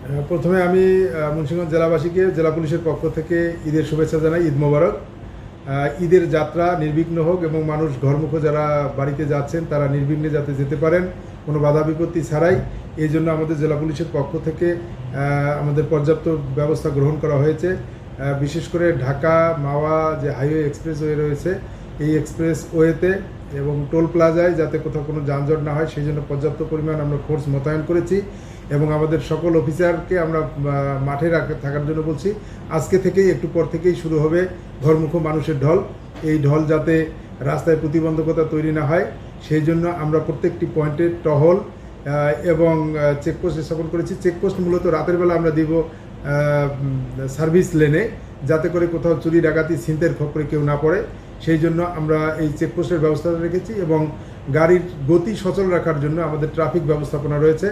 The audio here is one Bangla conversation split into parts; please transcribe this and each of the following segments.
প্রথমে আমি মুন্সিগঞ্জ জেলাবাসীকে জেলা পুলিশের পক্ষ থেকে ঈদের শুভেচ্ছা জানাই। ঈদ মোবারক। ঈদের যাত্রা নির্বিঘ্ন হোক এবং মানুষ ঘরমুখো যারা বাড়িতে যাচ্ছেন তারা নির্বিঘ্নে যাতে যেতে পারেন, কোনো বাধা বিপত্তি ছাড়াই। এই জন্য আমাদের জেলা পুলিশের পক্ষ থেকে আমাদের পর্যাপ্ত ব্যবস্থা গ্রহণ করা হয়েছে। বিশেষ করে ঢাকা মাওয়া যে হাইওয়ে এক্সপ্রেসওয়ে রয়েছে, এই এক্সপ্রেসওয়েতে এবং টোল প্লাজায় যাতে কোথাও কোনো যানজট না হয় সেই জন্য পর্যাপ্ত পরিমাণ আমরা ফোর্স মোতায়েন করেছি এবং আমাদের সকল অফিসারকে আমরা মাঠে থাকার জন্য বলছি। আজকে থেকেই একটু পর থেকেই শুরু হবে ঘরমুখো মানুষের ঢল। এই ঢল যাতে রাস্তায় প্রতিবন্ধকতা তৈরি না হয় সেই জন্য আমরা প্রত্যেকটি পয়েন্টে টহল এবং চেকপোস্ট স্থাপন করেছি। চেকপোস্ট মূলত রাতের বেলা আমরা দিব সার্ভিস লেনে, যাতে করে কোথাও চুরি ডাকাতি ছিনতাইয়ের খপ্পরে কেউ না পড়ে, সেই জন্য আমরা এই চেকপোস্টের ব্যবস্থা রেখেছি। এবং গাড়ির গতি সচল রাখার জন্য আমাদের ট্রাফিক ব্যবস্থাপনা রয়েছে।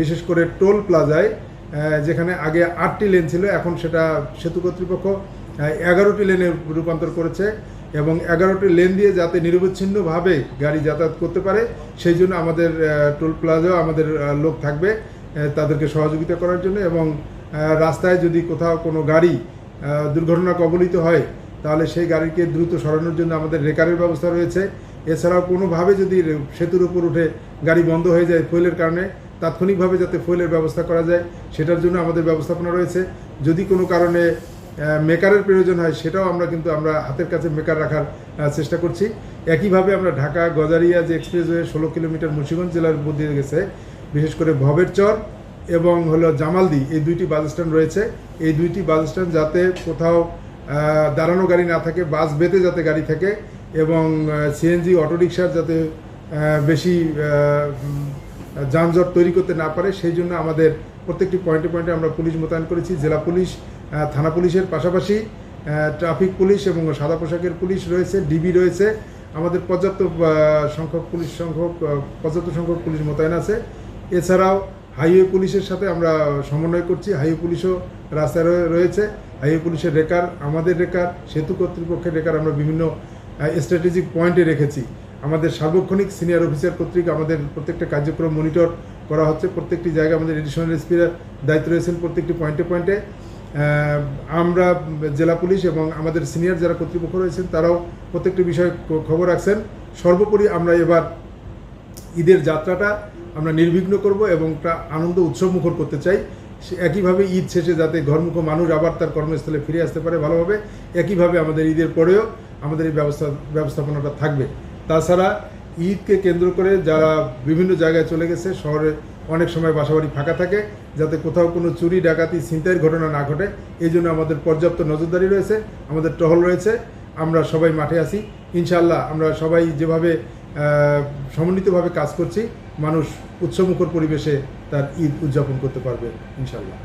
বিশেষ করে টোল প্লাজায় যেখানে আগে 8টি লেন ছিল, এখন সেটা সেতু কর্তৃপক্ষ 11টি লেনে রূপান্তর করেছে এবং 11টি লেন দিয়ে যাতে নিরবচ্ছিন্নভাবে গাড়ি যাতায়াত করতে পারে সেই জন্য আমাদের টোল প্লাজাও আমাদের লোক থাকবে তাদেরকে সহযোগিতা করার জন্য। এবং রাস্তায় যদি কোথাও কোনো গাড়ি দুর্ঘটনা কবলিত হয় তাহলে সেই গাড়িকে দ্রুত সরানোর জন্য আমাদের রেকারের ব্যবস্থা রয়েছে। এছাড়াও কোনোভাবে যদি সেতুর উপর উঠে গাড়ি বন্ধ হয়ে যায় ফুয়েলের কারণে, তাৎক্ষণিকভাবে যাতে ফুয়েলের ব্যবস্থা করা যায় সেটার জন্য আমাদের ব্যবস্থাপনা রয়েছে। যদি কোনো কারণে মেকারের প্রয়োজন হয় সেটাও আমরা হাতের কাছে মেকার রাখার চেষ্টা করছি। একইভাবে আমরা ঢাকা গজারিয়া যে এক্সপ্রেসওয়ে 16 কিলোমিটার মুন্সিগঞ্জ জেলার মধ্যে গেছে, বিশেষ করে ভবের চর এবং জামালদি, এই দুইটি বাস স্ট্যান্ড রয়েছে। এই দুইটি বাস স্ট্যান্ড যাতে কোথাও দাঁড়ানো গাড়ি না থাকে, বাস বেতে যাতে গাড়ি থাকে এবং সিএনজি অটোরিকশার যাতে বেশি যানজট তৈরি করতে না পারে সেই জন্য আমাদের প্রত্যেকটি পয়েন্টে পয়েন্টে আমরা পুলিশ মোতায়েন করেছি। জেলা পুলিশ, থানা পুলিশের পাশাপাশি ট্রাফিক পুলিশ এবং সাদা পোশাকের পুলিশ রয়েছে, ডিবি রয়েছে। আমাদের পর্যাপ্ত সংখ্যক পুলিশ মোতায়েন আছে। এছাড়াও হাইওয়ে পুলিশের সাথে আমরা সমন্বয় করছি। হাইওয়ে পুলিশও রাস্তায় রয়েছে। হাইওয়ে পুলিশের রেকার, আমাদের রেকার, সেতু কর্তৃপক্ষের রেকার আমরা বিভিন্ন স্ট্র্যাটেজিক পয়েন্টে রেখেছি। আমাদের সার্বক্ষণিক সিনিয়র অফিসার কর্তৃক আমাদের প্রত্যেকটা কার্যক্রম মনিটর করা হচ্ছে। প্রত্যেকটি জায়গায় আমাদের এডিশনাল এসপিরা দায়িত্ব রয়েছেন প্রত্যেকটি পয়েন্টে পয়েন্টে। আমরা জেলা পুলিশ এবং আমাদের সিনিয়র যারা কর্তৃপক্ষ রয়েছেন তারাও প্রত্যেকটি বিষয়ে খবর রাখছেন। সর্বোপরি আমরা এবার ঈদের যাত্রাটা আমরা নির্বিঘ্ন করব এবং তা আনন্দ উৎসবমুখর করতে চাই। একইভাবে ঈদ শেষে যাতে ঘরমুখো মানুষ আবার তার কর্মস্থলে ফিরে আসতে পারে ভালোভাবে, একইভাবে আমাদের ঈদের পরেও আমাদের এই ব্যবস্থাপনাটা থাকবে। তাছাড়া ঈদকে কেন্দ্র করে যারা বিভিন্ন জায়গায় চলে গেছে, শহরে অনেক সময় বাসাবাড়ি ফাঁকা থাকে, যাতে কোথাও কোনো চুরি ডাকাতি ছিনতাইয়ের ঘটনা না ঘটে এই জন্য আমাদের পর্যাপ্ত নজরদারি রয়েছে, আমাদের টহল রয়েছে। আমরা সবাই মাঠে আছি। ইনশাআল্লাহ আমরা সবাই যেভাবে সমন্বিতভাবে কাজ করছি, মানুষ উৎসবমুখর পরিবেশে তার ঈদ উদযাপন করতে পারবে ইনশাআল্লাহ।